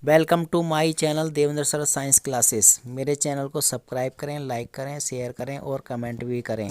Welcome to my channel Devendra sir science classes. मेरे channel को subscribe करें, लाइक करें, शेयर करें और कमेंट भी करें।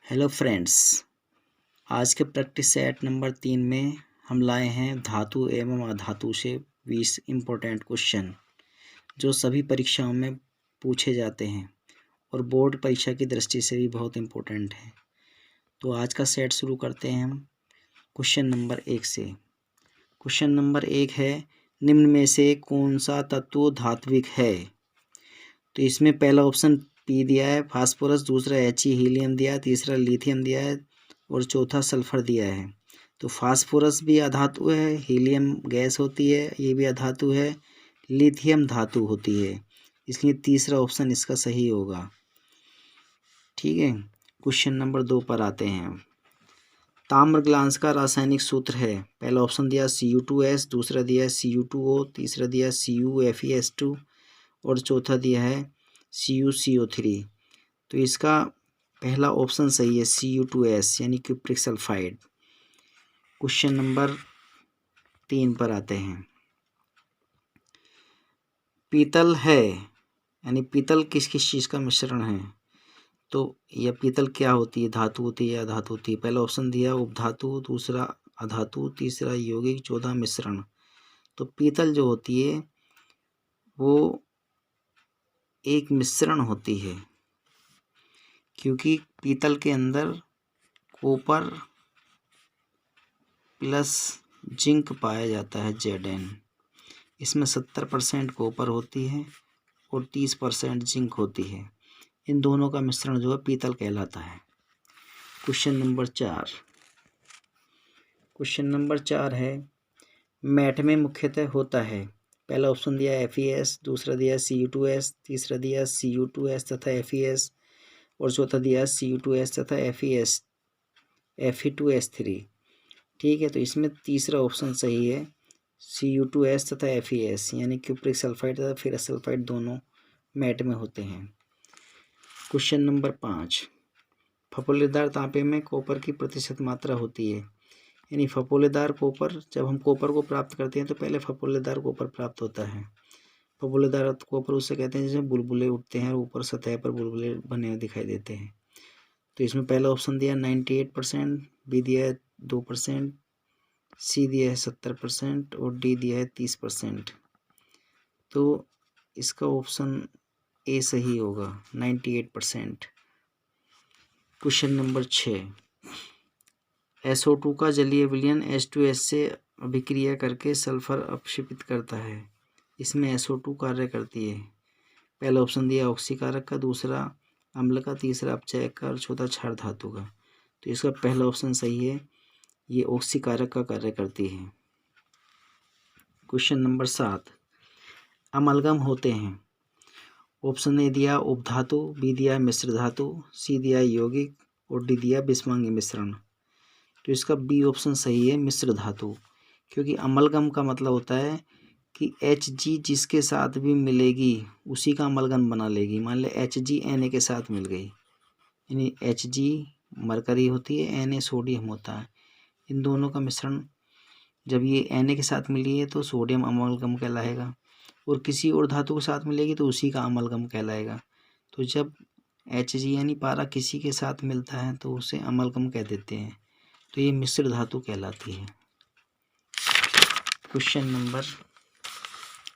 हेलो फ्रेंड्स, आज के प्रैक्टिस सेट नंबर 3 में हम लाए हैं धातु एवं अधातु से 20 इम्पोर्टेंट क्वेश्चन जो सभी परीक्षाओं में पूछे जाते हैं और बोर्ड परीक्षा की दृष्टि से भी बहुत इम्पोर्टेंट है। तो आज का सेट शुरू करते हैं हम क्वेश्चन नंबर 1 से। क्वेश्चन नंबर 1 है, निम्न में से कौन सा तत्व धात्विक है? तो इसमें पहला ऑप्शन पी दिया है फास्फोरस, दूसरा He हीलियम दिया है, तीसरा लिथियम दिया है और चौथा सल्फर दिया है। तो फास्फोरस भी अधातु है, हीलियम गैस होती है, ये भी अधातु है, लिथियम धातु होती है, इसलिए तीसरा ऑप्शन इसका सही होगा। ठीक है, क्वेश्चन नंबर 2 पर आते हैं। ताम्र ग्लास का रासायनिक सूत्र है, पहला ऑप्शन दिया Cu2S, दूसरा दिया Cu2O, तीसरा दिया CuFeS2 और चौथा दिया है CuCO3। तो इसका पहला ऑप्शन सही है Cu2S यानी क्यूप्रिक सल्फाइड। क्वेश्चन नंबर 3 पर आते हैं। पीतल है यानी पीतल किस किस चीज़ का मिश्रण है? तो यह पीतल क्या होती है, धातु होती है या अधातु होती है? पहला ऑप्शन दिया उपधातु, दूसरा अधातु, तीसरा यौगिक, चौथा मिश्रण। तो पीतल जो होती है वो एक मिश्रण होती है, क्योंकि पीतल के अंदर कॉपर प्लस जिंक पाया जाता है Zn। इसमें 70% कॉपर होती है और 30% जिंक होती है। इन दोनों का मिश्रण जो है पीतल कहलाता है। Question number 4। क्वेश्चन नंबर 4 है, मैट में मुख्यतः होता है, पहला ऑप्शन दिया FeS, दूसरा दिया Cu2S, तीसरा दिया Cu2S तथा FeS और चौथा दिया Cu2S तथा Fe2S3। ठीक है, तो इसमें तीसरा ऑप्शन सही है Cu2S तथा FeS यानी क्यूप्रिक सल्फाइड तथा फेरस सल्फाइड दोनों मैट में होते हैं। क्वेश्चन नंबर 5, फफोलेदार तांबे में कॉपर की प्रतिशत मात्रा होती है, यानी फफोलेदार कॉपर, जब हम कॉपर को प्राप्त करते हैं तो पहले फफोलेदार कॉपर प्राप्त होता है। फफोलेदार कॉपर उससे कहते हैं जिसमें बुलबुले उठते हैं और ऊपर सतह पर बुलबुले बने हुए दिखाई देते हैं। तो इसमें पहला ऑप्शन दिया 98%, बी दिया है 2%, सी दिया है 70% और डी दिया है 30%। तो इसका ऑप्शन ए सही होगा, 98%। क्वेश्चन नंबर 6, SO2 का जलीय विलयन H2S से अभिक्रिया करके सल्फर अपक्षेपित करता है, इसमें SO2 कार्य करती है। पहला ऑप्शन दिया ऑक्सीकारक का, दूसरा अम्ल का, तीसरा अपचयक का और चौथा क्षार धातु का। तो इसका पहला ऑप्शन सही है, ये ऑक्सीकारक का कार्य करती है। क्वेश्चन नंबर 7, अमलगम होते हैं, ऑप्शन ए दिया उपधातु, बी दिया मिश्र धातु, सी दिया यौगिक और डी दिया विषमांगी मिश्रण। तो इसका बी ऑप्शन सही है, मिश्र धातु, क्योंकि अमलगम का मतलब होता है कि Hg जिसके साथ भी मिलेगी उसी का अमलगम बना लेगी। मान ले Hg Na के साथ मिल गई, यानी Hg मरकरी होती है, Na सोडियम होता है, इन दोनों का मिश्रण जब ये Na के साथ मिली है तो सोडियम अमलगम कहलाएगा, और किसी और धातु के साथ मिलेगी तो उसी का अमलगम कहलाएगा। तो जब Hg यानी पारा किसी के साथ मिलता है तो उसे अमलगम कह देते हैं, तो ये मिश्र धातु कहलाती है। क्वेश्चन नंबर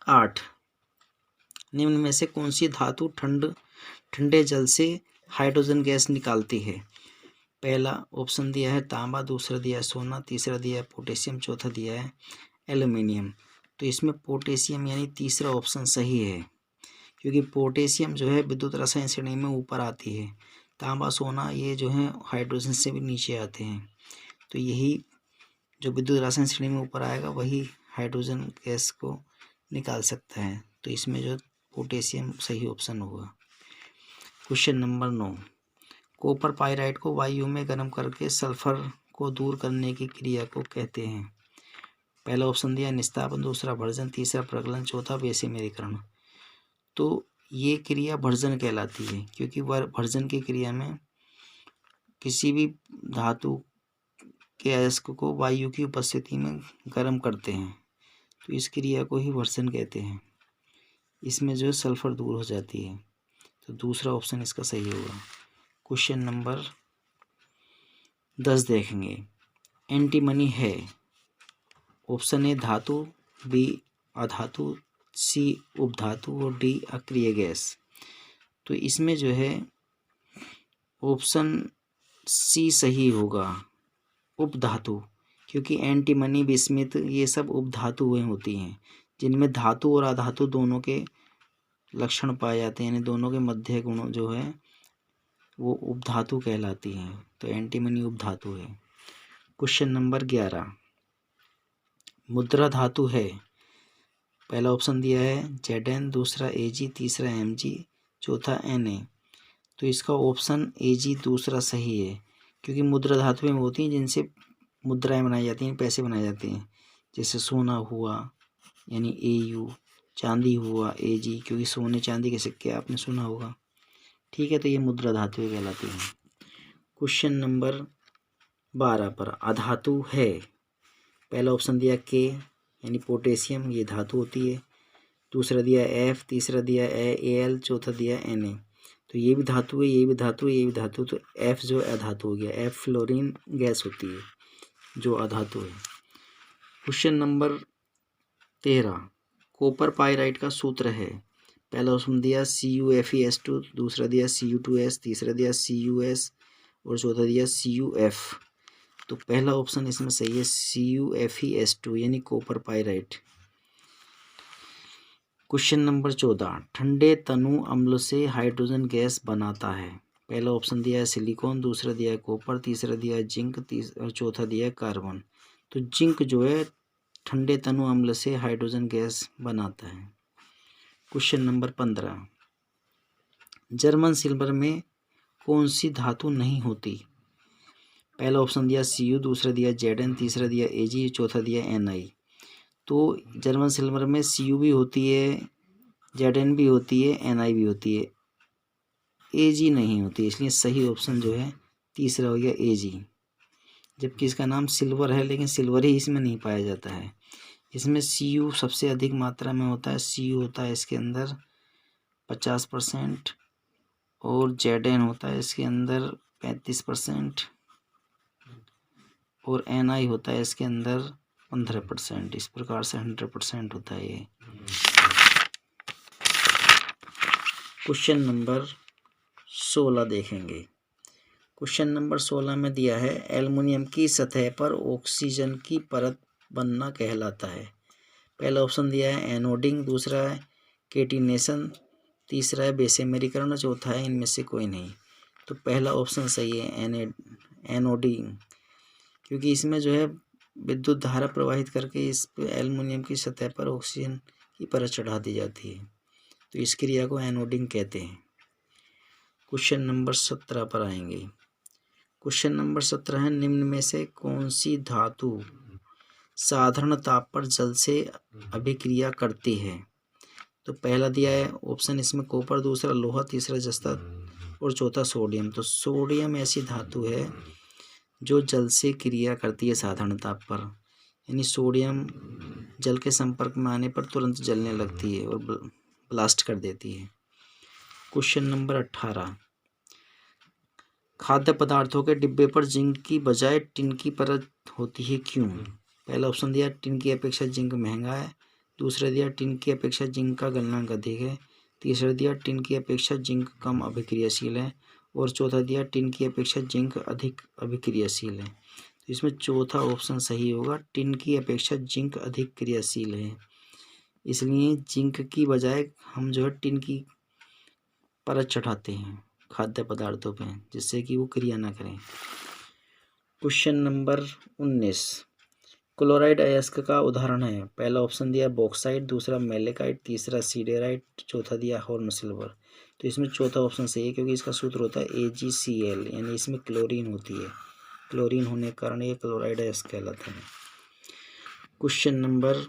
8, निम्न में से कौन सी धातु ठंडे जल से हाइड्रोजन गैस निकालती है? पहला ऑप्शन दिया है तांबा, दूसरा दिया है सोना, तीसरा दिया है पोटेशियम, चौथा दिया है एल्यूमिनियम। तो इसमें पोटेशियम यानी तीसरा ऑप्शन सही है, क्योंकि पोटेशियम जो है विद्युत रसायन श्रेणी में ऊपर आती है, तांबा सोना ये जो है हाइड्रोजन से भी नीचे आते हैं। तो यही जो विद्युत रासायन श्रेणी में ऊपर आएगा वही हाइड्रोजन गैस को निकाल सकता है। तो इसमें जो पोटेशियम सही ऑप्शन होगा। क्वेश्चन नंबर 9, कॉपर पाइराइट को वायु में गर्म करके सल्फर को दूर करने की क्रिया को कहते हैं। पहला ऑप्शन दिया निस्तापन, दूसरा भर्जन, तीसरा प्रगलन, चौथा विषमरीकरण। तो ये क्रिया भर्जन कहलाती है, क्योंकि वह भर्जन की क्रिया में किसी भी धातु के अयस्क को वायु की उपस्थिति में गर्म करते हैं, तो इस क्रिया को ही वर्षण कहते हैं। इसमें जो है सल्फर दूर हो जाती है, तो दूसरा ऑप्शन इसका सही होगा। क्वेश्चन नंबर 10 देखेंगे। एंटीमनी है, ऑप्शन ए धातु, बी अधातु, सी उपधातु और डी अक्रिय गैस। तो इसमें जो है ऑप्शन सी सही होगा, उपधातु, क्योंकि एंटीमनी, बिस्मिथ ये सब उपधातुएं होती हैं जिनमें धातु और अधातु दोनों के लक्षण पाए जाते हैं, यानी दोनों के मध्य गुण जो है वो उपधातु कहलाती हैं। तो एंटीमनी उपधातु है। क्वेश्चन नंबर 11, मुद्रा धातु है, पहला ऑप्शन दिया है Zn, दूसरा Ag, तीसरा Mg, चौथा Na। तो इसका ऑप्शन Ag दूसरा सही है, क्योंकि मुद्रा धातुएं होती हैं जिनसे मुद्राएं बनाई जाती हैं, पैसे बनाए जाते हैं। जैसे सोना हुआ यानी Au, चांदी हुआ Ag, क्योंकि सोने चांदी के सिक्के आपने सुना होगा। ठीक है, तो ये मुद्रा धातुएं कहलाती हैं। क्वेश्चन नंबर 12 पर अधातु है, पहला ऑप्शन दिया K यानी पोटेशियम, ये धातु होती है। दूसरा दिया F, तीसरा दिया Al, चौथा दिया Na। तो ये भी धातु है, ये भी धातु है, ये भी धातु, तो F जो अधातु हो गया। F फ्लोरीन गैस होती है जो अधातु है। क्वेश्चन नंबर 13, कॉपर पाइराइट का सूत्र है, पहला ऑप्शन दिया CuFeS2, दूसरा दिया Cu2S, तीसरा दिया Cus और चौथा दिया Cuf। तो पहला ऑप्शन इसमें सही है, CuFeS2 यानी कॉपर पाइराइट। क्वेश्चन नंबर 14, ठंडे तनु अम्ल से हाइड्रोजन गैस बनाता है, पहला ऑप्शन दिया है सिलिकॉन, दूसरा दिया है कॉपर, तीसरा दिया है जिंक और चौथा दिया है कार्बन। तो जिंक जो है ठंडे तनु अम्ल से हाइड्रोजन गैस बनाता है। क्वेश्चन नंबर 15, जर्मन सिल्वर में कौन सी धातु नहीं होती, पहला ऑप्शन दिया Cu, दूसरा दिया Zn, तीसरा दिया Ag, चौथा दिया Ni। तो जर्मन सिल्वर में Cu भी होती है, Zn भी होती है, Ni भी होती है, Ag नहीं होती, इसलिए सही ऑप्शन जो है तीसरा हो गया Ag। जबकि इसका नाम सिल्वर है, लेकिन सिल्वर ही इसमें नहीं पाया जाता है। इसमें Cu सबसे अधिक मात्रा में होता है, Cu होता है इसके अंदर 50% और Zn होता है इसके अंदर 35% और Ni होता है इसके अंदर 15%। इस प्रकार से 100% होता है ये। क्वेश्चन नंबर 16 देखेंगे। क्वेश्चन नंबर 16 में दिया है एल्युमिनियम की सतह पर ऑक्सीजन की परत बनना कहलाता है, पहला ऑप्शन दिया है एनोडिंग, दूसरा है केटिनेशन, तीसरा है बेसेमेरीकरण, चौथा है इनमें से कोई नहीं। तो पहला ऑप्शन सही है एनोडिंग, क्योंकि इसमें जो है विद्युत धारा प्रवाहित करके इस एल्युमिनियम की सतह पर ऑक्सीजन की परत चढ़ा दी जाती है, तो इस क्रिया को एनोडिंग कहते हैं। क्वेश्चन नंबर 17 पर आएंगे। क्वेश्चन नंबर 17 है निम्न में से कौन सी धातु साधारण ताप पर जल से अभिक्रिया करती है, तो पहला दिया है ऑप्शन इसमें कॉपर, दूसरा लोहा, तीसरा जस्ता और चौथा सोडियम। तो सोडियम ऐसी धातु है जो जल से क्रिया करती है साधारण ताप पर, यानी सोडियम जल के संपर्क में आने पर तुरंत जलने लगती है और ब्लास्ट कर देती है। क्वेश्चन नंबर 18, खाद्य पदार्थों के डिब्बे पर जिंक की बजाय टिन की परत होती है, क्यों? पहला ऑप्शन दिया टिन की अपेक्षा जिंक महंगा है, दूसरा दिया टिन की अपेक्षा जिंक का गलनांक अधिक है, तीसरा दिया टिन की अपेक्षा जिंक कम अभिक्रियाशील है और चौथा दिया टिन की अपेक्षा जिंक अधिक अभिक्रियाशील है। तो इसमें चौथा ऑप्शन सही होगा, टिन की अपेक्षा जिंक अधिक क्रियाशील है, इसलिए जिंक की बजाय हम जो है टिन की परत चढ़ाते हैं खाद्य पदार्थों पे, जिससे कि वो क्रिया ना करें। क्वेश्चन नंबर 19, क्लोराइड अयस्क का उदाहरण है, पहला ऑप्शन दिया बॉक्साइट, दूसरा मेलेकाइट, तीसरा सीडेराइट, चौथा दिया हॉर्न सिल्वर। तो इसमें चौथा ऑप्शन सही है, क्योंकि इसका सूत्र होता है AgCl, यानी इसमें क्लोरीन होती है, क्लोरीन होने के कारण ये क्लोराइड अयस्क कहलाता है। क्वेश्चन नंबर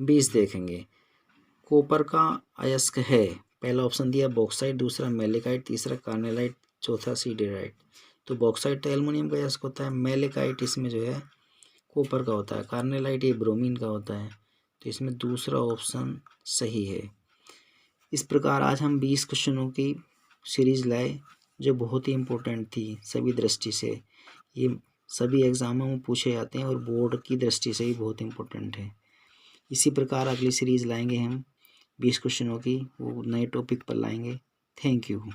20 देखेंगे। कॉपर का अयस्क है, पहला ऑप्शन दिया बॉक्साइट, दूसरा मेलेकाइट, तीसरा कार्नेलाइट, चौथा सीडेराइट। तो बॉक्साइट तो एल्युमिनियम का अयस्क होता है, मेलेकाइट इसमें जो है कॉपर का होता है, कार्नेलाइट ये ब्रोमीन का होता है, तो इसमें दूसरा ऑप्शन सही है। इस प्रकार आज हम 20 क्वेश्चनों की सीरीज लाए जो बहुत ही इम्पोर्टेंट थी सभी दृष्टि से। ये सभी एग्जामों में पूछे जाते हैं और बोर्ड की दृष्टि से भी बहुत इम्पोर्टेंट है। इसी प्रकार अगली सीरीज लाएंगे हम 20 क्वेश्चनों की, वो नए टॉपिक पर लाएंगे। Thank you.